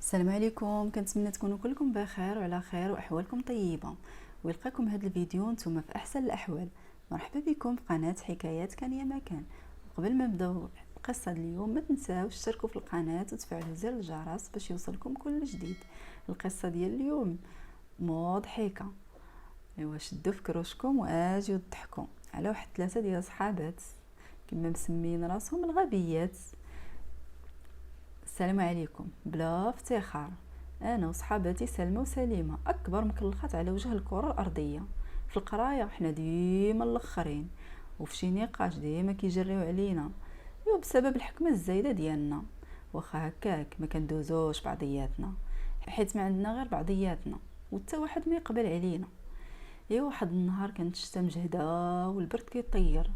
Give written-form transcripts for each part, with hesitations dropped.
السلام عليكم، كنتمنى تكونوا كلكم بخير وعلى خير واحوالكم طيبه، ويلقاكم هذا الفيديو نتوما في احسن الاحوال. مرحبا بكم في قناه حكايات كان يا مكان. قبل ما نبداو القصه اليوم ما تنساوش تشتركوا في القناه وتفعلوا زر الجرس باش يوصلكم كل جديد. القصه ديال اليوم مضحكه. ايوا شدوا في كروشكم واجيو تضحكوا على واحد 3 ديال الصحابات كما مسمين راسهم الغبيات. السلام عليكم. بلا افتخار، انا وصحاباتي سلمى وسليمه اكبر مكلخات على وجه الكره الارضيه. في القرايه حنا ديما الاخرين، وفي شي نقاش ديما كيجريو علينا بسبب الحكمه الزايده ديالنا. واخا هكاك ما كندوزوش بعضياتنا، حيت ما عندنا غير بعضياتنا وتا واحد ما يقبل علينا. واحد النهار كانت الشتا مجهده والبرد كيطير.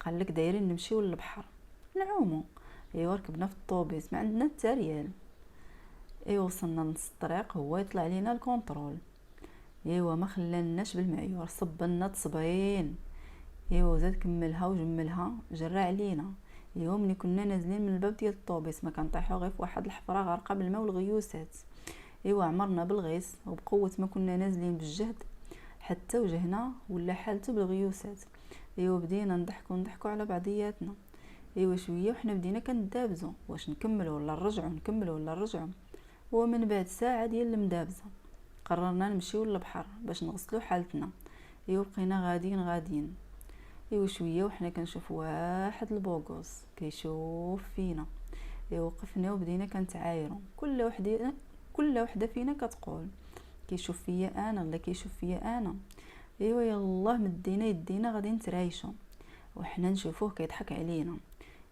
قال لك دايرين نمشيو للبحر نعومو. ركبنا في الطوبيس ما عندنا حتى ريال. وصلنا لنص الطريق هو يطلع لينا الكونترول. ما خلاناش بالمعيور، صب لنا تصبين. وزاد كملها وجملها جرى علينا. ملي كنا نازلين من الباب ديال الطوبيس ما كنطيحو غير في واحد الحفره غارقه بالماء والغيوسات. عمرنا بالغيس وبقوه ما كنا نازلين بالجهد حتى وجهنا ولا حالته بالغيوسات. بدينا نضحكوا على بعضياتنا. شويه وحنا بدينا كندابزو واش نكملوا ولا نرجعوا. ومن بعد ساعه ديال المدابزه قررنا نمشيو للبحر باش نغسلوا حالتنا. بقينا غاديين. شويه وحنا كنشوف واحد البوغوس كيشوف فينا. وقفنا وبدينا كنتعايروا، كل وحده فينا كتقول كيشوف فيا انا ولا كيشوف فيا انا. يلاه مدينا يدينا غادي نترايشوا وحنا نشوفوه كيضحك علينا.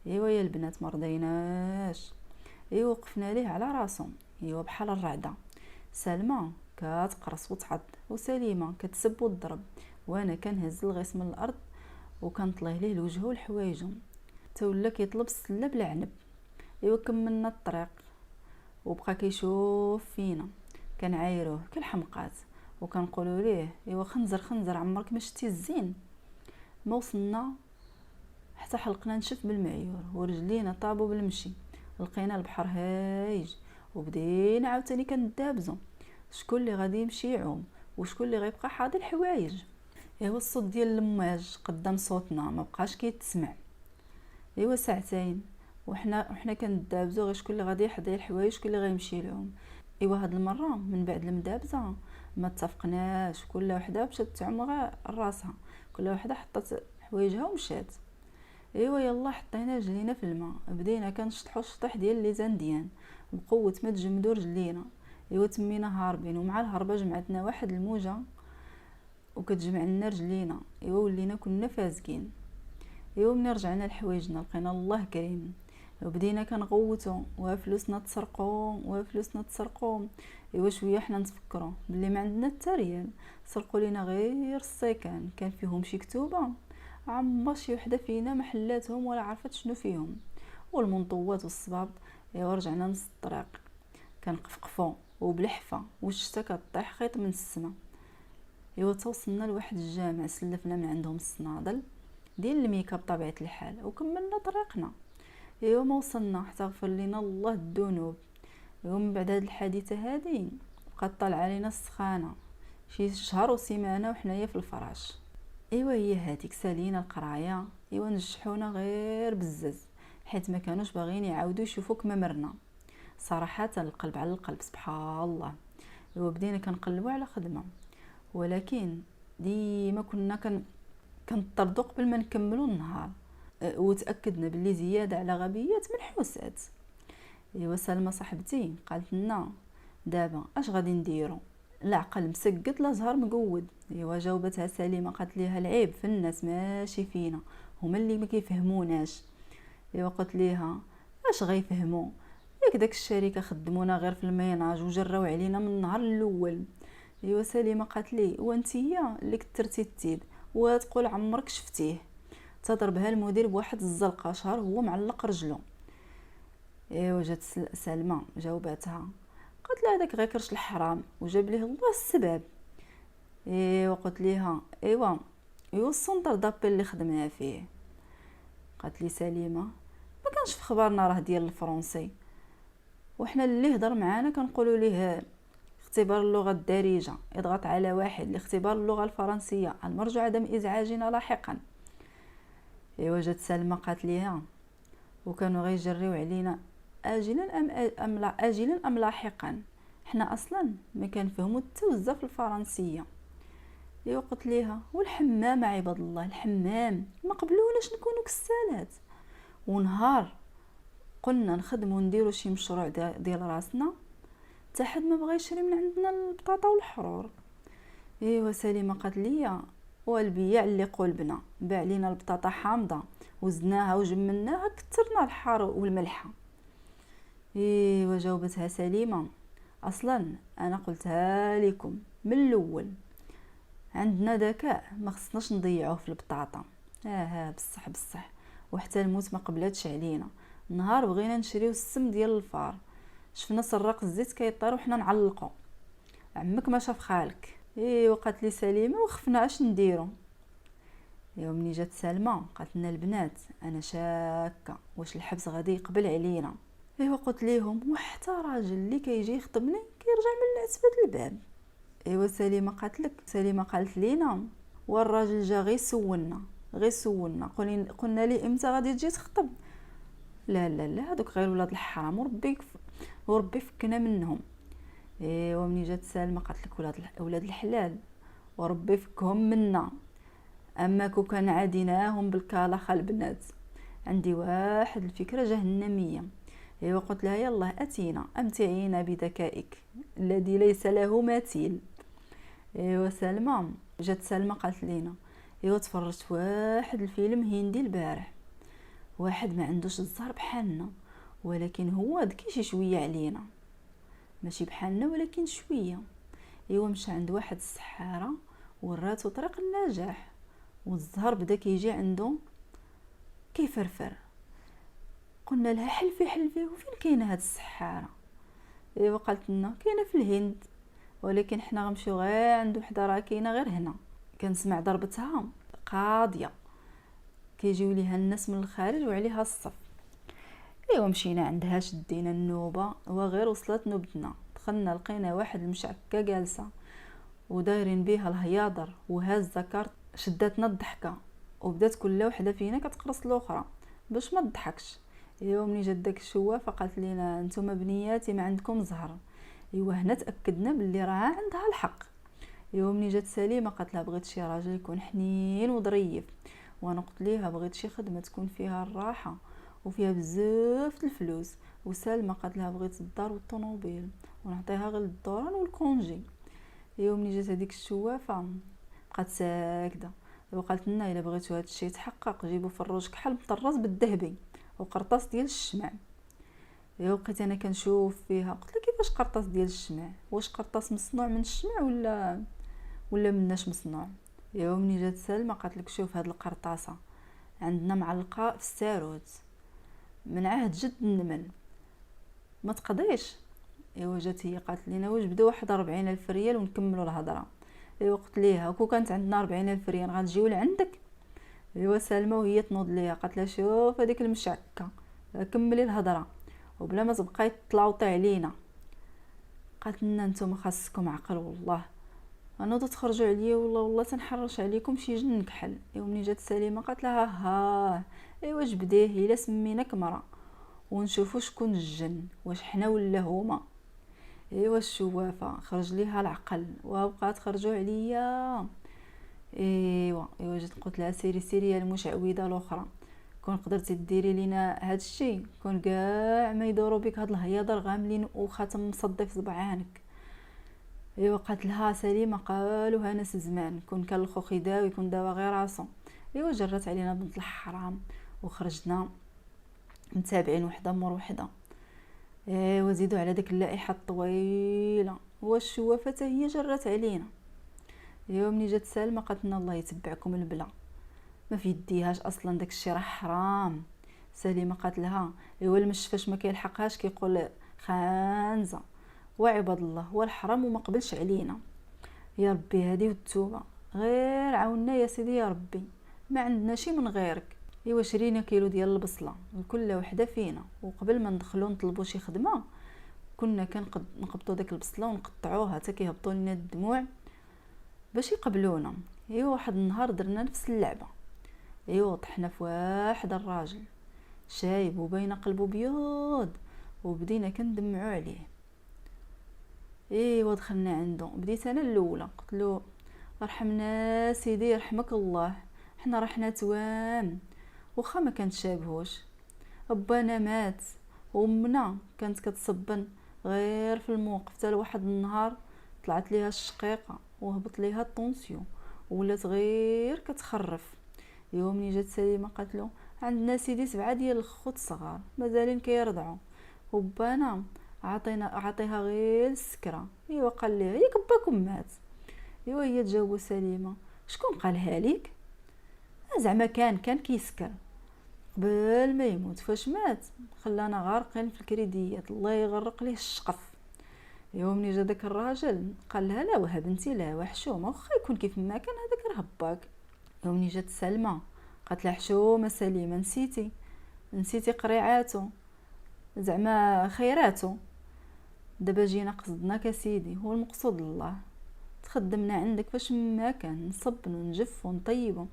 يا البنات مرضيناش. وقفنا ليه على راسو. بحال الرعده. سلمى كتقرص وتعض، وسليمه كتسب وتضرب، وانا كنهز الغيس من الارض وكنطليه ليه لوجهه والحوايجو. تولا كيطلب السله بلا عنب. كملنا الطريق وبقى كيشوف فينا. كنعايروه كالحمقات وكنقولوا ليه خنزر عمرك ما شتي الزين. ما وصلنا حتى حلقنا نشف بالمعيور ورجلينا طابوا بالمشي. لقينا البحر هايج وبدينا عاوتاني كندابزو. شكون اللي غادي يمشي يعوم وشكون اللي غيبقى حاضر الحوايج. الصوت ديال المواج قدام صوتنا ما بقاش كيتسمع. ساعتين وحنا كندابزو غير شكون اللي غادي يحضر الحوايج شكون اللي غيمشي لهم. هاد المره من بعد المدابزه ما اتفقناش، كل وحده مشات تعوم غير راسها، كل وحده حطت حوايجها ومشات. يلا حطينا رجلينا في الماء، بدينا كنشطحو الشطح ديال لي زانديان بقوه ما تجمدو رجلينا. تمينا هاربين، ومع الهربه جمعتنا واحد الموجه وكتجمع لنا رجلينا. ولينا كنا فازقين. ملي رجعنا لحوايجنا لقينا الله كريم وبدينا كنغوتو وفلوسنا تسرقوا. شويه حنا نتفكروا بلي ما عندنا حتى ريال، سرقوا لينا غير السيكان كان فيهم شي كتوبه عمر شي وحده فينا محلاتهم ولا عرفت شنو فيهم، والمنطوات والصباب. رجعنا نص الطريق كنقفقفو وبلحفه والشتا كطيح خيط من السما. توصلنا لواحد الجامع سلفنا من عندهم الصنادل ديال الميكا بطبيعه الحال وكملنا طريقنا. ما وصلنا حتى غفر لينا الله الذنوب. من بعد هاد الحادثه هادي بقات طالعه علينا السخانه شي شهر وسيمانه وحنايا في الفراش. هي هذيك سالينا القرايه. نجحونا غير بزاز حيت ما كانوش باغيين يعاودوا يشوفوك ما مرنا. صراحه القلب على القلب سبحان الله. بدينا كنقلبوا على خدمه، ولكن ديما كنا كنطردوا قبل ما نكملوا النهار. وتاكدنا باللي زياده على غبيات منحوسات. سلمى صاحبتي قالت لنا دابا اش غادي نديرو، العقل مسقط لا زهر مقود. جاوبتها سليمه قالت ليها العيب في الناس ماشي فينا، هما اللي ما كيفهموناش. قلت ليها اش غيفهموا، ياك داك الشركه خدمونا غير في الميناج وجراو علينا من النهار الاول. سليمه قالت لي وانتيا اللي كثرتي التيب وتقول عمرك شفتيه. تضربها المدير بواحد الزلقه شهر هو معلق رجلو. جات سلمى جاوباتها قالت لها هذاك غير كرش الحرام وجاب ليه الله السبب. وقلت ليها السونطر دابيل اللي خدمنا فيه. قالت لي سليمه ما كانش في خبرنا راه ديال الفرنسي، وحنا اللي هضر معانا كنقولوا ليه اختبار اللغه الدارجه، اضغط على 1 لاختبار اللغه الفرنسيه، المرجو عدم ازعاجنا لاحقا. ايوا جات سلمى قالت ليها وكانوا غيجريو علينا اجلا ام لاحقا، حنا اصلا ما كنفهموا حتى بزاف الفرنسيه. ايوا قلت ليها والحمام عباد الله، الحمام ما قبلوناش نكونوا كسالات، ونهار قلنا نخدموا نديروا شي مشروع ديال راسنا حتى حد ما بغى يشري من عندنا البطاطا والحرور. ايوا سليمه قالت لي والبياع اللي قلبنا باع لينا البطاطا حامضه وزناها وجملناها كثرنا الحار والملحه. ايوا جاوبتها سليمه اصلا انا قلتها لكم من الاول، عندنا ذكاء ما خصناش نضيعوه في البطاطا. بصح وحتى الموت ما قبلتش علينا، نهار بغينا نشريو السم ديال الفار شفنا سراق الزيت كيطير وحنا نعلقو، عمك ما شاف خالك. ايوا قالت لي سليمه وخفنا اش نديرو. ايوا ملي جات سلمى قالت لنا البنات انا شاكه واش الحبس غادي يقبل علينا. ايوا قلت ليهم وحتى راجل اللي كيجي يخدمني كيرجع من عتبه الباب. ايوا سليمه قالت لينا والراجل جا غير سولنا قلنا ليه امتى غادي تجي تخطب. لا هذوك غير ولاد الحرام وربي فكنا منهم. ايوا ملي جات سلمى قالت لك ولاد الحلال وربي فكهم منا، اما كون كان عاديناهم بالكالخه البنات عندي واحد الفكره جهنميه. ايوا قلت لها يلا اتينا امتعينا بذكائك الذي ليس له مثيل. ايوا جات سلمى قالت لينا ايوا تفرجت واحد الفيلم هندي البارح، واحد ما عندوش الزهر بحالنا ولكن هو ذكي شي شويه علينا، ماشي بحالنا ولكن شويه. ايوا مشى عند واحد السحاره وراتو طريق النجاح، والزهر بدا كيجي عنده كيفرفر. قلنا لها حلفي وفين كاينه هاد السحاره؟ ايوا قالت لنا كاينه في الهند ولكن حنا غنمشيو غير عند وحده راه كاينه غير هنا. كنسمع ضربتها قاضيه كيجيو ليها الناس من الخارج وعليها الصف. ايوا مشينا عندها شدينا النوبه وغير وصلت نوبتنا دخلنا لقينا واحد المشعكه جالسه ودايرين بيها الهياضر وهازه كارت، شداتنا الضحكه وبدات كل وحده فينا كتقرص الاخرى باش ما تضحكش. ايوا ملي جات داك الشوافه قالت لينا نتوما بنياتي ما عندكم زهر. ايوا هنا تاكدنا باللي راه عندها الحق. ايوا ملي جات سليمه قالت لها بغيت شي راجل يكون حنين وظريف، وانا قلت ليها بغيت شي خدمه تكون فيها الراحه وفيها بزاف الفلوس. وسلمى قالت لها بغيت الدار والطوموبيل ونعطيها غير الدوران والكونجي. ايوا ملي جات هذيك الشوافه بقات ساكته وقالت لنا الا بغيتوا هذا الشيء يتحقق جيبوا فروج كحل مطرز بالذهبي وقرطاس ديال الشمع. ايوا بقيت انا كنشوف فيها قلت لها كيفاش قرطاس ديال الشمع؟ واش قرطاس مصنوع من الشمع ولا مناش مصنوع؟ ايوا ملي جات سلمى قالت لك شوف هاد القرطاسه عندنا معلقه في الساروت من عهد جد النمل ما تقضيش. ايوا جات هي قالت لينا واش بداو واحد 40,000 ريال ونكملوا الهضره. ايوا قلت ليها كون كانت عندنا 40,000 ريال غنجيو لعندك؟ ايوا سلمى وهي تنوض ليها قالت لها شوف هذيك المشعكه كملي الهضره وبلا ما تبقاي تلاوطي علينا. قالت لنا نتوما خاصكم عقل والله، انا تخرجوا عليا والله تنحرش عليكم شي جن كحل. ايوا ملي جات سليمه قالت لها ايوا جبديه الا سميناك مرا ونشوفوا شكون الجن واش حنا ولا هما. ايوا الشوافه خرج ليها العقل وبقات خرجوا عليا. ايوا جيت قلت لها سيري يا المشعوذه الاخرى، كون قدرتي ديري لينا هاد الشيء كون كاع ما يدوروا بك هاد الهياضر غاملين وخاتم مصدي في صبعانك. ايوا قالت لها سليمه قالوها ناس زمان كون كان الخوخ يداوي كون داوا غير راسو. ايوا جرات علينا بنت الحرام وخرجنا متابعين وحده مور وحده. ايوا زيدوا على داك اللائحه الطويله والشوافه حتى هي جرات علينا. ايوا ملي جات سلمى قالت لنا الله يتبعكم البلا ما في يديهاش اصلا داك الشيء راه حرام. سليمه قالت لها ايوا المشفاش ما كيلحقهاش كيقول خانزه وعباد الله والحرام وما قبلش علينا. يا ربي هذه والتوبه غير عاوننا يا سيدي يا ربي ما عندنا شي من غيرك. ايوا شرينا كيلو ديال البصله لكل وحده فينا وقبل ما ندخلو نطلبوا شي خدمه كنا نقبطوا داك البصله ونقطعوها حتى كيهبطوا لنا الدموع باش يقبلونا. ايوا واحد النهار درنا نفس اللعبه. ايوا طحنا في واحد الراجل شايب وباينه قلبه بيض، وبدينا كندمعوا عليه. ايوا دخلنا عنده، بديت انا الاولى قلت له ارحمنا سيدي يرحمك الله، حنا رحنا توام واخا ما كنتشابهوش، بانا مات وامنا كانت كتصبن غير في الموقف. حتى لواحد النهار طلعت ليها الشقيقه وهبط ليها الطونسيون ولات غير كتخرف. ايوا مني جات سليمه قالت له عندنا سيدي 7 ديال الخوت صغار مازالين كيرضعوا، وبانا عطيها غير السكره. ايوا قال ليها ياك باكم مات. ايوا هي تجاوب سليمه شكون قالها ليك؟ زعما كان كيسكر قبل ما يموت، فاش مات خلانا غارقين في الكريديات، الله يغرق ليه الشقف. ايوا مني جا داك الراجل قال لها لا واه بنتي لا وحشومه واخا يكون كيف ما كان هذاك راه باك. ايوا مني جات سلمى قالت لها حشومه سليمه نسيتي قريعاتو زعما خيراتو، دابا جينا قصدناك سيدي، هو المقصود الله تخدمنا عندك فاش ما كان نصبن ونجف ونطيبو،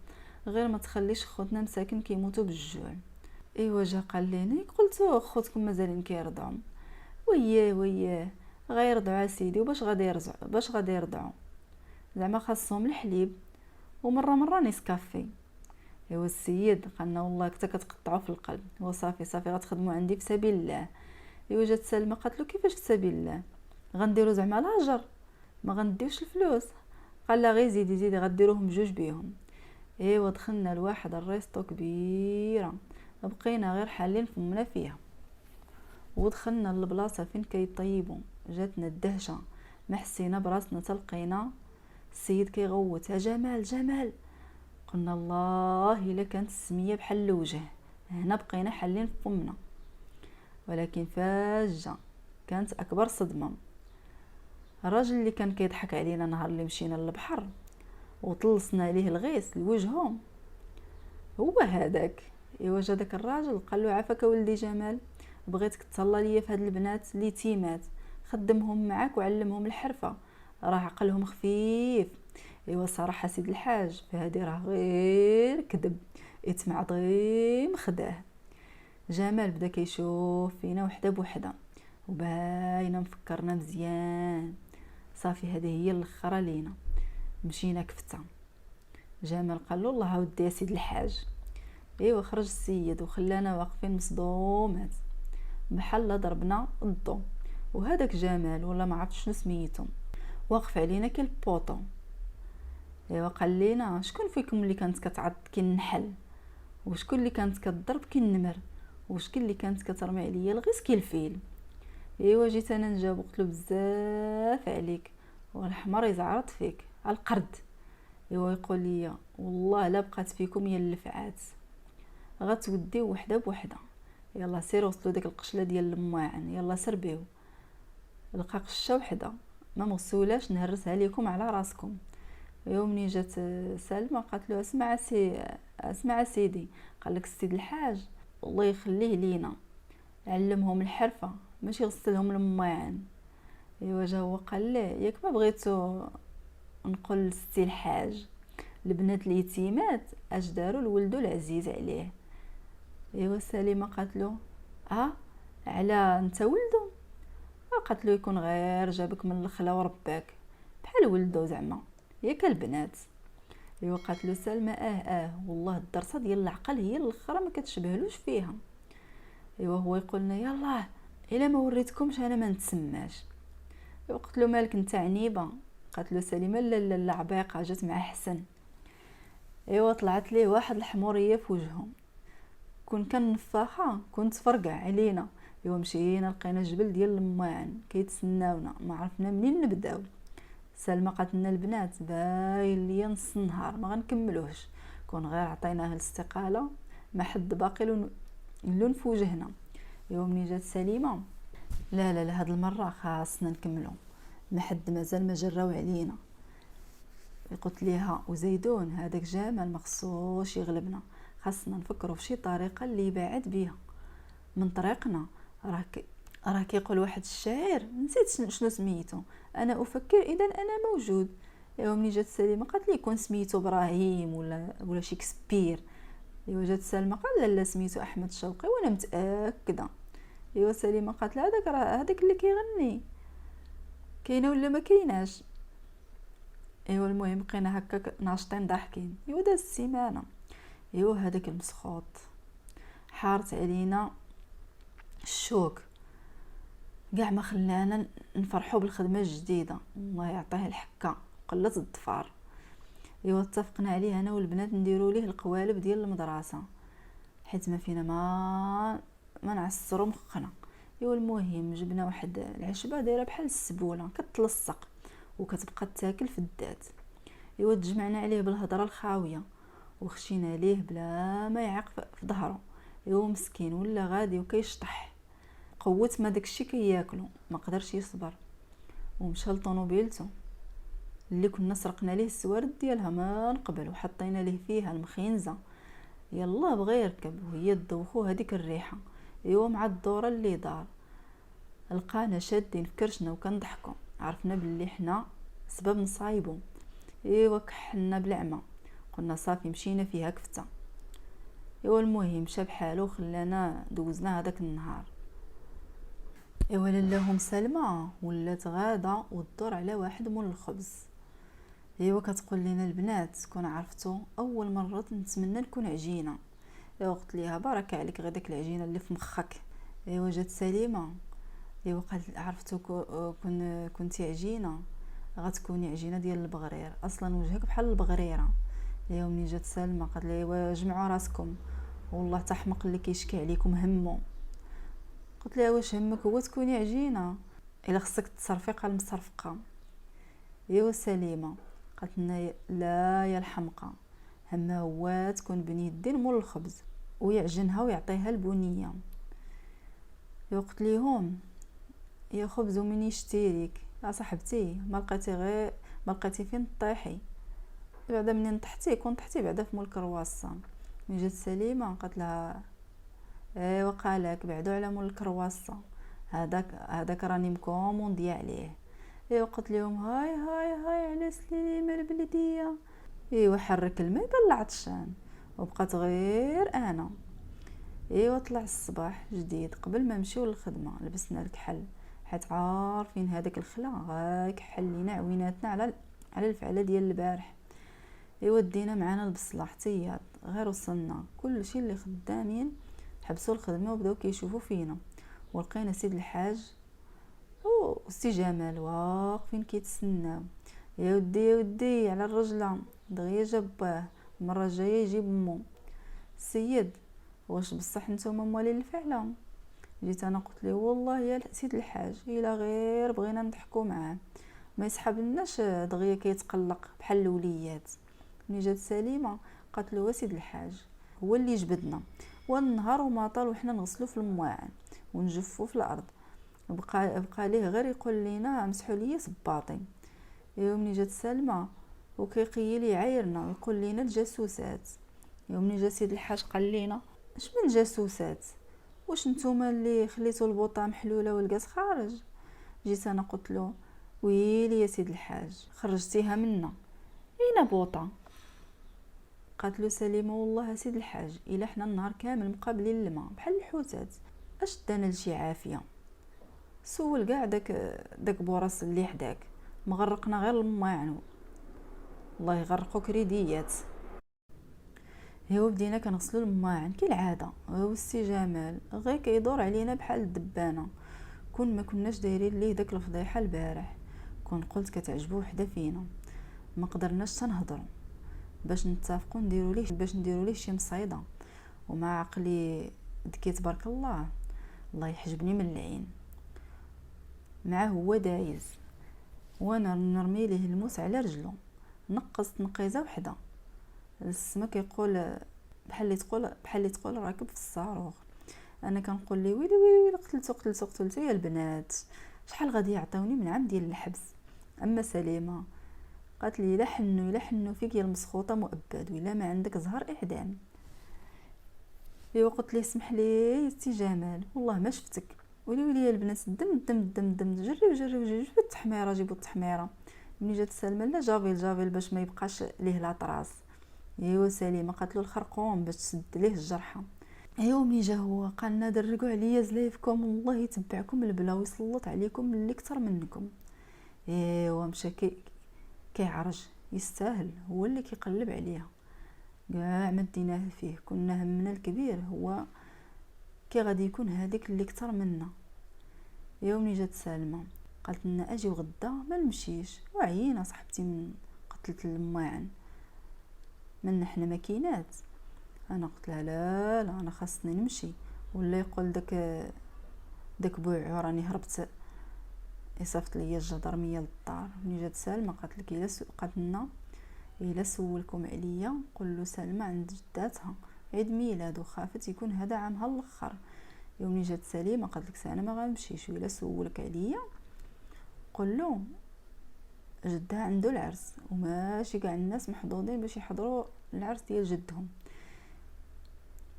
غير ما تخليش خوتنا مساكن كيموتوا بالجوع. ايوا جا قال لي قلتو خوتكم مازالين كيرضعوا، وياه غيرضعوا سيدي، وباش غادي يرضعوا زعما خاصهم الحليب ومره نيسكافي. ايوا السيد قالنا والله كنت كتقطعوا في القلب، وصافي غتخدموا عندي في سبيل الله. ايوا جات سلمى قالت له كيفاش في سبيل الله؟ غنديروا زعما لاجر ما غنديوش الفلوس؟ قال لا غير زيدي غديروهم بجوج بيهم. ايوا دخلنا لواحد الريستو كبيره بقينا غير حالين فمنا فيها، ودخلنا للبلاصه فين كيطيبوا جاتنا الدهشه، ما حسينا براسنا تلقينا السيد كيغوت جمال. قلنا الله الا كانت السميه بحال الوجه. هنا بقينا حالين فمنا، ولكن فاجة كانت اكبر صدمه. الراجل اللي كان كيضحك علينا نهار اللي مشينا للبحر وطلصنا ليه الغيس لوجههم هو هذاك. ايوا جا داك الراجل قال له عافاك ولدي جمال، بغيتك تهلا ليا في هاد البنات اليتيمات، خدمهم معاك وعلمهم الحرفه، راه عقلهم خفيف. ايوا صراحه سيد الحاج فهادي راه غير كذب، اتمعط غير مخداه. جمال بدا كيشوف فينا وحده بوحده وباينه مفكرنا مزيان، صافي هذه هي الاخره لينا. مشينا كفته. جمال قال له الله ودي يا سيد الحاج. ايوا خرج السيد وخلانا واقفين مصدومات بحال ضربنا الضو. وهذاك جمال ولا ما عرفتش شنو سميتو واقف علينا كالبوطو. ايوا قال لينا شكون فيكم اللي كانت كتعض كي النحل، وشكون اللي كانت كتضرب كي النمر، وشكون اللي كانت كترمي عليا الغيس كي الفيل. ايوا جيت انا نجاوب قلت له بزاف عليك والحمار يزعرط فيك على القرد. ايوا يقول لي والله لا بقات فيكم يا اللفعات غتوديو وحده بوحده، يلا سيروا وصلوا ديك القشله ديال الماعن، يلا سربيو لقى قشه وحده ما مغسولاش نهرسها لكم على راسكم. يوم مني جات سلمى قالت له اسمع سيدي، قال لك السيد الحاج الله يخليه لينا علمهم الحرفه ماشي يغسلهم الماعن. ايوا جا هو قال لي ياك ما بغيتو نقول للسي الحاج البنات اليتيمات اش داروا لولدو العزيز عليه. ايوا سليمه قالت له على انت ولدو؟ قالت له يكون غير جابك من الخلا ورباك بحال ولدو زعما ياك البنات. ايوا قالت له سلمى والله الدرسه ديال العقل هي الاخرى ما كتشبهلوش فيها. ايوا هو يقول لنا يلاه الا ما وريتكمش انا ما نتسماش. ايوا قلت له مالك انت عنيبه؟ قالت له سليمه لا عبيقه جات مع حسن. ايوا طلعت ليه واحد الحموريه في وجهه، كون كان نفاخه كنت فرقع علينا. ايوا مشينا لقينا جبل ديال الماعن كيتسناونا ما عرفنا منين نبداو. سلمى قالت لنا البنات باين ليا نص النهار ما غنكملوهش، كون غير عطيناه الاستقاله ما حد باقي اللون في وجهنا. ايوا مني جات سليمه لا هاد المره خاصنا نكملو، ما حد مازال ما جراو علينا. قلت ليها وزيدون هذاك جمال ما خصوش يغلبنا، خاصنا نفكروا في شي طريقه اللي يبعد بيها من طريقنا، راه كيقول واحد الشاعر، نسيت شنو سميتو، انا افكر اذا انا موجود. ايوا ملي جات سليمه قالت لي يكون سميتو ابراهيم ولا شكسبير. ايوا جات سلمى قال لا سميتو احمد شوقي وانا متاكده. ايوا سليمه قالت لها هذاك راه هذاك اللي كيغني، كاينه ولا ما كايناش؟ ايوا المهم بقينا هكاك ناشطين ضاحكين. ايوا داز السيمانه، ايوا هذاك المسخوط حارت علينا الشوك، كاع ما خلانا نفرحوا بالخدمه الجديده، الله يعطيه الحكه قله الظفار. ايوا اتفقنا عليه انا والبنات نديروا ليه القوالب ديال المدرسه، حيت ما فينا ما نعسروا مخنا. ايوا المهم جبنا واحد العشبه دايره بحال السبوله كتلصق وكتبقى تاكل في الذات. ايوا تجمعنا عليه بالهضره الخاويه وخشينا ليه بلا ما يعق في ظهره. ايوا مسكين ولا غادي وكيشطح، قوت ما داكشي كياكلو ما قدرش يصبر ومشى لطونوبيلتو اللي كنا سرقنا ليه السوارد ديالها من قبل وحطينا ليه فيها المخينزه. يلا بغى يركب وهي تدوخو هذيك الريحه. ايوا مع الدوره اللي دار لقانا شادين في كرشنا وكنضحكوا، عرفنا باللي حنا سبب نصايبو. ايوا كحلنا بالعمى، قلنا صافي مشينا فيها كفته. ايوا المهم مشى بحالو خلانا دوزنا هذاك النهار. ايوا لاهم سلمى ولات غاده وتدور على واحد مول الخبز. ايوا كتقول لنا البنات كون عرفتو اول مره نتمنى نكون عجينه. ايوا قلت ليها بارك عليك غير داك العجينه اللي في مخك. ايوا جات سليمه، ايوا قالت عرفتو كنتي عجينه غتكوني عجينه ديال البغرير، اصلا وجهك بحال البغريره. ايوا ملي جات سلمى قالت لي ايوا جمعوا راسكم والله تحمق اللي كيشكي عليكم همو. قلت لها واش همك هو تكوني عجينه الا خصك تصرفيقه المصرفقه. ايوا سليمه قالت لنا لا يا الحمقى، همها هو تكون بين يدين مول الخبز ويعجنها ويعطيها البنيه. ايوا قلت ليهم يا خبز ومن يشتريك يا صاحبتي، ما لقيتي فين طيحي، بعدا منين طحتي كون طحتي بعدا في مول كرواسون. ملي جات سليمه قالت لها ايوا قالك بعدو على مول الكرواسون، هذاك راني مكوموندي عليه. ايوا قلت لهم هاي على سليمه البلديه. ايوا حرك الماء بان العطشان وبقات غير انا. ايوا طلع الصباح جديد قبل ما نمشيو للخدمه لبسنا الكحل، حيت عارفين هذاك الخلا غايكحل لينا عويناتنا على الفعله ديال البارح. ايوا دينا معانا البصله احتياط، غير وصلنا كلشي اللي خدامين حبسوا الخدمه وبداو كيشوفوا فينا، ولقينا سيد الحاج وسي جمال واقفين كيتسناو. يا ودي على الرجله دغيا جاب باه، المره الجايه يجيب مو. السيد واش بصح نتوما موالين الفعله؟ جيت انا قلت ليه والله يا سيد الحاج الا غير بغينا نضحكوا معاه ما يسحبلناش دغيا كيتقلق بحال الوليات. ملي جات سليمه قالت له سيد الحاج هو اللي جبدنا والنهار وما طال وحنا نغسلو في المواعن ونجفو في الارض، بقى ليه غير يقول لينا مسحوا ليا صباطي. ايوا ملي جات سلمى وكيقيل يعايرنا ويقول لينا الجاسوسات. ايوا ملي جا سيد الحاج قال لينا اش من جاسوسات، واش نتوما اللي خليتو البوطه محلوله والغاز خارج؟ جيت انا قلت له ويلي يا سيد الحاج خرجتيها منا، اين بوطه؟ قالت له سليمه والله سيد الحاج الا حنا النهار كامل مقابلين الماء بحال الحوتات اش دانا لشي عافيه؟ سول كاع داك بوراس اللي حداك مغرقنا غير الماعن، الله يغرقو كريديات. ايوا بدينا كنغسلو الماعن كالعاده والسي جمال غير كيدور علينا بحال الدبانه. كون ما كناش دايرين ليه داك الفضيحه البارح كون قلت كتعجبو وحده فينا، ما قدرناش تنهضروا باش نتفقوا نديروا ليه شي مصيده. ومع عقلي دكيت بارك الله يحجبني من العين معاه هو دايز وانا نرمي ليه الموس على رجلو، نقصت نقيزه وحده السما كيقول بحال اللي تقول راكب في الصاروخ. انا كنقول لي ويلي قتلتو يا البنات، شحال غادي يعطيوني من عام ديال الحبس؟ اما سليمه قالت لي لا حنو فيك يا المسخوطه مؤبد ولا ما عندك زهر اعدام. ايوا قلت لي اسمح لي سي جمال والله ما شفتك وليو ليا البنات دم دم دم دم، جريو جريو جريو، جيبوا التحميره جيبوا التحميره. ملي جات سلمى لا جافيل باش ما يبقاش ليه لا طراس. ايوا سليمه قالت له الخرقوم باش تسد ليه الجرحه. ايوا ملي جا هو قال لنا درقوا عليا زلايفكم والله يتبعكم البلا ويسلط عليكم اللي كثر منكم. ايوا مشى كيعرج، يستاهل، هو اللي كيقلب عليها. كاع مديناه فيه، كنا همنا الكبير هو كي غادي يكون هذيك اللي كثر منا. يومني جات سالمه قالت لنا اجي وغدا ما نمشيش، وعيينا صاحبتي من قتله الماعن، من حنا ماكينات. انا قلت لها لا انا خاصني نمشي، ولا يقول داك بوعو راني هربت يصيفط ليا الجدرميه للدار. ملي جات سالمه قالت لك قالت لنا الا سولكم عليا قولوا سلمى عند جداتها عيد ميلاد وخافت يكون هذا عامها الاخر. يومني جات سليمه قالت لك انا ما غنمشيش، ولا سولك عليا قول له جدها عنده العرس، وماشي كاع الناس محظوظين باش يحضروا العرس ديال جدهم.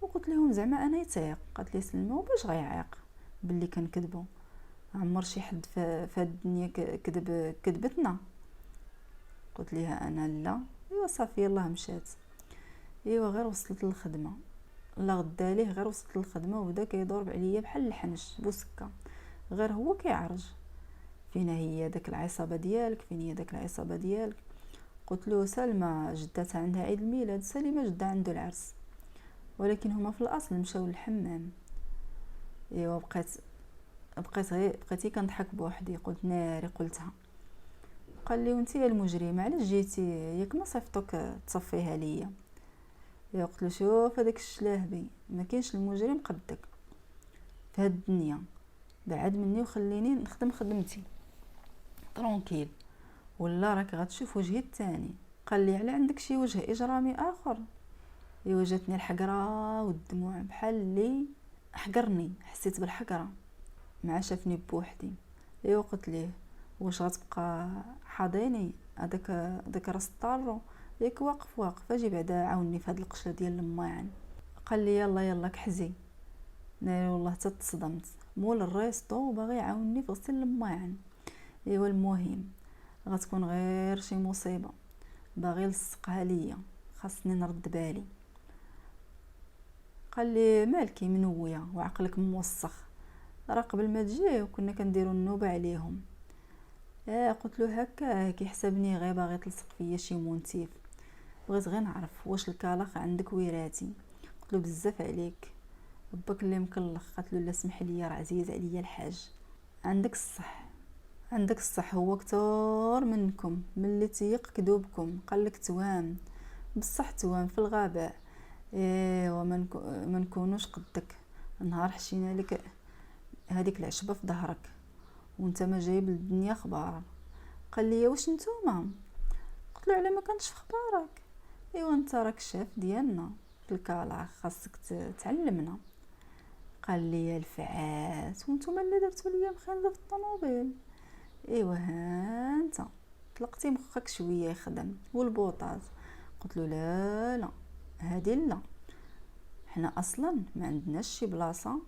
وقلت لهم زعما انا يتيق. قالت لي سلمى وباش غيعيق باللي كنكذبوا؟ عمر شي حد في الدنيا كذبتنا؟ قلت لها انا لا. ايوا صافي يلاه مشات. ايوا غير وصلت للخدمه، لا غدا ليه غير وصلت للخدمه وبدا كيضرب عليا بحال الحنش بوسكه، غير هو كيعرج فين هي داك العصابه ديالك، فين هي داك العصابه ديالك. قلت له سلمى جدتها عندها عيد الميلاد، سليمه جدها عنده العرس، ولكن هما في الاصل مشاو للحمام. ايوا بقيتي كنضحك بوحدي. قلت ناري قلتها. قال لي وانت يا المجرمه علاش جيتي ياك ما صيفطوك تصفيها ليا؟ يا قلت له شوف هذاك الشلاهبي ما كاينش المجرم قدك في هاد الدنيا، بعد مني وخليني نخدم خدمتي ترونكيل، ولا راك غتشوف وجهي الثاني. قال لي على عندك شي وجه اجرامي اخر؟ ايوا جاتني الحقره والدموع بحال اللي حقرني، حسيت بالحقره مع شافني بوحدي. ايوا قلت ليه واش غتبقى حاضيني هذاك راس الطارو؟ ياك واقف اجي بعدا عاوني في هاد القشره ديال الماعن. قال لي يلا كحزي. ناري والله حتى تصدمت، مول الريستو باغي يعاوني في غسيل الماعن. ايوا المهم غتكون غير شي مصيبه باغي يلصقها ليا، خاصني نرد بالي. قال لي مالكي منويه وعقلك موسخ، راه قبل ما تجي كنا كنديروا النوبه عليهم. قلت له هكا كيحسبني غير باغي تلصق فيا شي مونتيف، بغيت غير نعرف واش الكلاخ عندك ويراتي. قلت له بزاف عليك باك اللي مكلخ. قالت له لا سمح لي راه عزيز عليا الحاج. عندك الصح هو كثر منكم ملي تيق كذوبكم، قال لك توام بصح توام في الغباء. وما نكونوش قدك، نهار حشينا لك هذيك العشبه في ظهرك وانت ما جايب للدنيا خبار. قال لي واش نتوما؟ قلت له على ما كنتش في خبارك. ايوا انت راك الشاف ديالنا في الكالاخ، خاصك تعلمنا. قال لي الفعات وانتوما اللي درتوا ليا مخالفه في الطوموبيل. ايوا ها انت طلقتي مخك شويه يخدم والبوطاز. قلت له لا هادي لا، حنا اصلا ما عندناش شي بلاصه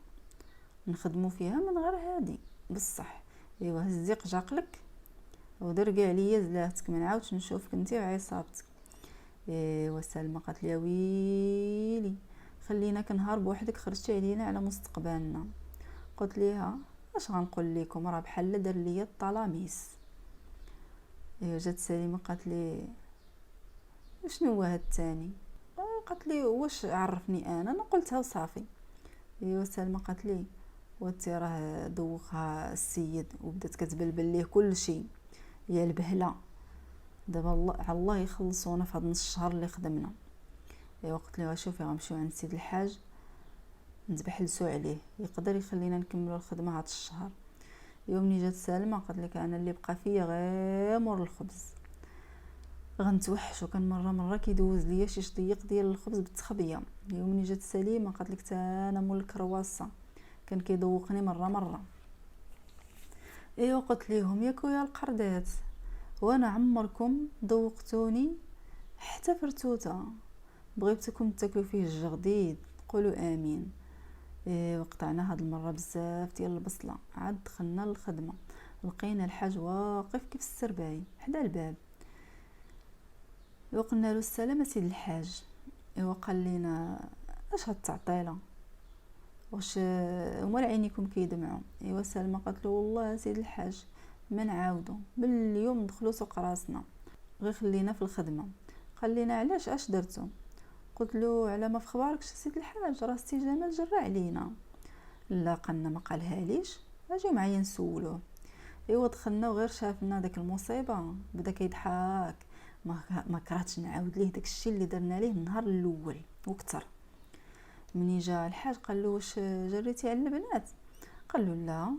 نخدموا فيها من غير هادي بصح. ايوا هزي قجاقلك ودير كاع ليا زلاتك، ما نعاودش نشوفك انت وعصابتك. ايوا سلمى قالت لي ويلي خلينا كنهار بوحدك، خرجتي علينا على مستقبلنا. قلت ليها اش غنقول لكم، راه بحال دار ليا الطلاميس. جات سليمه قالت لي شنو هو هاد الثاني؟ قالت لي واش عرفني انا قلتها وصافي. ايوا سلمى قالت لي وانتي راه دوخها السيد وبدات كتبلبل ليه كل شيء يا البهله، دابا الله يخلصونا في هاد نص الشهر اللي خدمنا. ايوا قلت لها شوفي غنمشيو عند سيد الحاج نتبحلسوا عليه يقدر يخلينا نكملوا الخدمه هاد الشهر. يومني جات سلمى قالت لك انا اللي بقى فيا غير مور الخبز، غنتوحش، وكان مره كيدوز ليا شي شضيق ديال الخبز بالتخبيه. يومني جات سليمه قالت لك تا انا مول الكرواسه كان كيدوقني مره. ايوا قلت ليهم ياكو يا القردات وانا عمركم ذوقتوني حتى فرتوته، بغيتكم تاكلوا فيه الجغديد قولوا امين. وقطعنا هاد المره بزاف ديال البصله. عاد دخلنا للخدمه، لقينا الحاج واقف كيف السرباي حدا الباب. وقلنا له السلام سيد الحاج. قال لينا اش هاد التعطيله، واش مال عينيكم كيدمعوا؟ سلمى قالت له والله سيد الحاج ما نعاودو، من اليوم ندخلوا سوق راسنا، غير خلينا في الخدمه. قال لينا علاش اش درتو؟ قلت له على ما في خباركش سيد الحاج، راه سي جمال جرى علينا. لا قالنا ما قالها ليش، اجيو معايا نسولوه. دخلنا وغير شافنا داك المصيبه بدا كيضحك. ما كرهتش نعاود ليه داك الشيء اللي درنا ليه النهار الاول وكثر. مني جا الحاج قال له واش جريتي على البنات؟ قال له لا،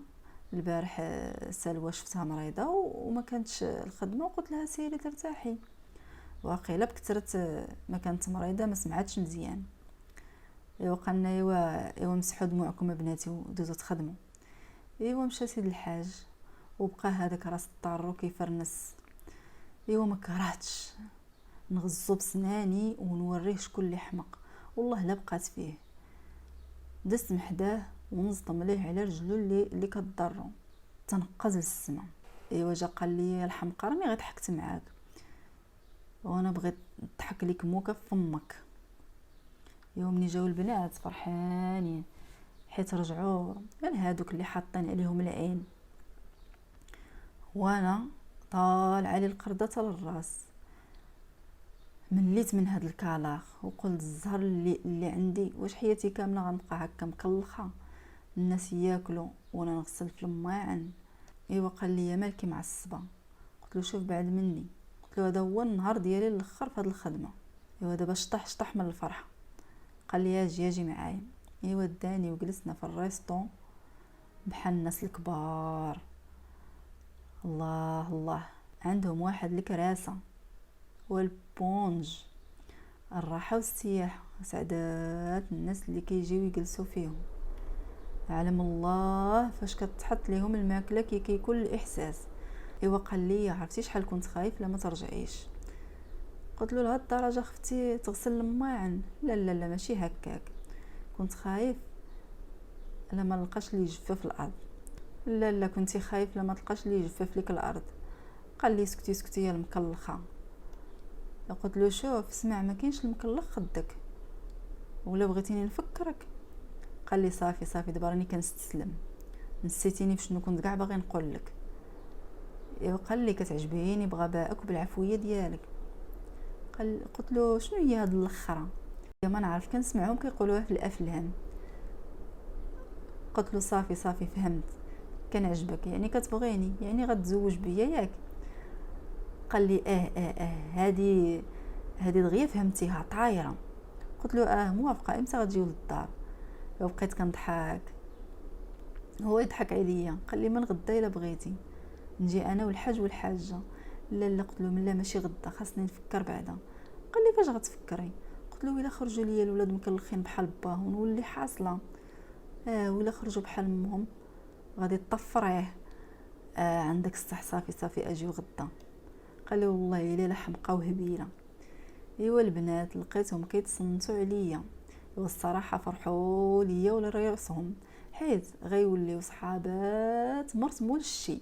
البارح سلوى شفتها مريضه وما كانتش الخدمه، وقلت لها سيري ترتاحي. واقيلا بكثرت ما كانت مريضه ما سمعتش مزيان. قالنا ايوا مسحوا دموعكم بناتي ودوزو تخدموا. مشى سيد الحاج وبقى هذاك راس الطارو كيفرنس. ما كرهتش نغزو بسناني ونوريه شكون اللي حمق، والله لا بقات فيه. دست محداه ونصدم ليه على رجلو اللي كضرو، تنقز للسما. جا قال لي الحمقى راني غير ضحكت معاك، وانا بغيت نضحك ليك موكا في فمك. مني جاو البنات فرحانين حيت رجعوا من هادوك اللي حاطين عليهم العين، وانا طال علي القردة للراس. مليت من هاد الكالاخ وقلت الزهر اللي عندي، واش حياتي كامله غنبقى هكا مكلخه الناس ياكلوا وانا نغسل في الماعن؟ قال لي مالكي معصبه؟ قلت له شوف بعد مني، قلت له هذا هو النهار ديالي الاخر في هاد الخدمه. دابا شطح من الفرحه. قال لي اجي معايا. داني وجلسنا في الريستون بحال الناس الكبار. الله الله، عندهم واحد الكراسه والبونج، الراحه والسياحه، سعدات الناس اللي كيجيو يجلسوا فيهم. علم الله فاش كتحط ليهم الماكله كيكون الاحساس. قال لي عرفتي شحال كنت خايف لما ترجعيش؟ قلت له لهاد الدرجه خفتي تغسل الماعن؟ لا لا لا ماشي هكاك، كنت خايف لما نلقاش لي يجفف الارض. لا لا كنتي خايف لما تلقاش لي يجفف لك الارض. قال لي سكتي يا المكلخه. قلت له شوف اسمع، ما كاينش المكلخ خدك، ولا بغيتيني نفكرك؟ قال لي صافي دابا راني كنستسلم، نسيتيني فشنو كنت كاع باغي نقول لك. قال لي كتعجبيني بغبائك وبالعفويه ديالك. قلت له شنو هي هاد الاخره؟ ما نعرف، كنسمعهم كيقولوها في الافلام. قلت له صافي فهمت، كنعجبك يعني كتبغيني يعني غتزوج بيا ياك؟ قال لي هادي دغيا فهمتيها طايره. قلت له موافقه، امتى غتجيو للدار؟ وبقيت كنضحك، هو يضحك عليا. قال لي من غدا الا بغيتي نجي انا والحاج والحاجه. لا قلت له لا ماشي غدا، خاصني نفكر بعدا. قال لي فاش غتفكري؟ قلت له الا خرجوا ليا الولاد مكلخين بحال باهم نولي حاصله. ولا خرجوا بحال امهم غادي تطفريه. عندك الصح، صافي اجيو غدا. قال لي والله الا حمقى وهبيله. البنات لقيتهم كيتصنتوا عليا، والصراحه فرحوا ليا ولراسهم، حيت غيوليو صحابات مرت مول الشي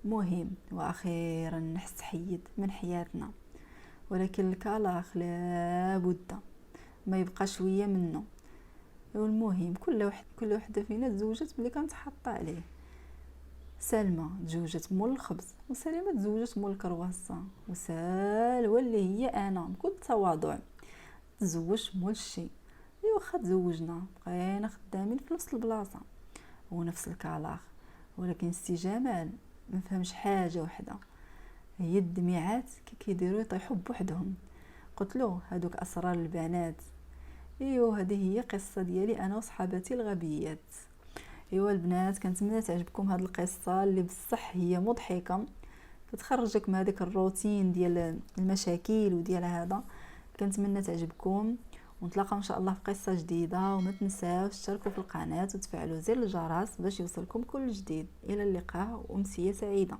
مهم. واخيرا نحس حيد من حياتنا، ولكن الكالاخ لابد ما يبقى شويه منه. والمهم كل وحده فينا تزوجت بلي كانت حاطه عليه. سلمى تزوجت مول الخبز، وسليمه تزوجت مول الكرواسون، وسالوى اللي هي انا بكل تواضع تزوجت مول الشي. واخا تزوجنا بقينا خدامين في نفس البلاصه ونفس الكالاخ، ولكن سي جمال ما فهمش حاجه وحده، هي الدميعات كيديروا يطيحوا بوحدهم. قلت له هادوك اسرار البنات. هذه هي قصه ديالي انا وصحاباتي الغبيات. البنات كنتمنى تعجبكم هاد القصه اللي بصح هي مضحكه، كتخرجك من هذاك الروتين ديال المشاكل وديال هذا. كنتمنى تعجبكم، ونتلاقاو ان شاء الله في قصه جديده. وما تنساوش تشتركوا في القناه وتفعلوا زر الجرس باش يوصلكم كل جديد. الى اللقاء وامسيه سعيده.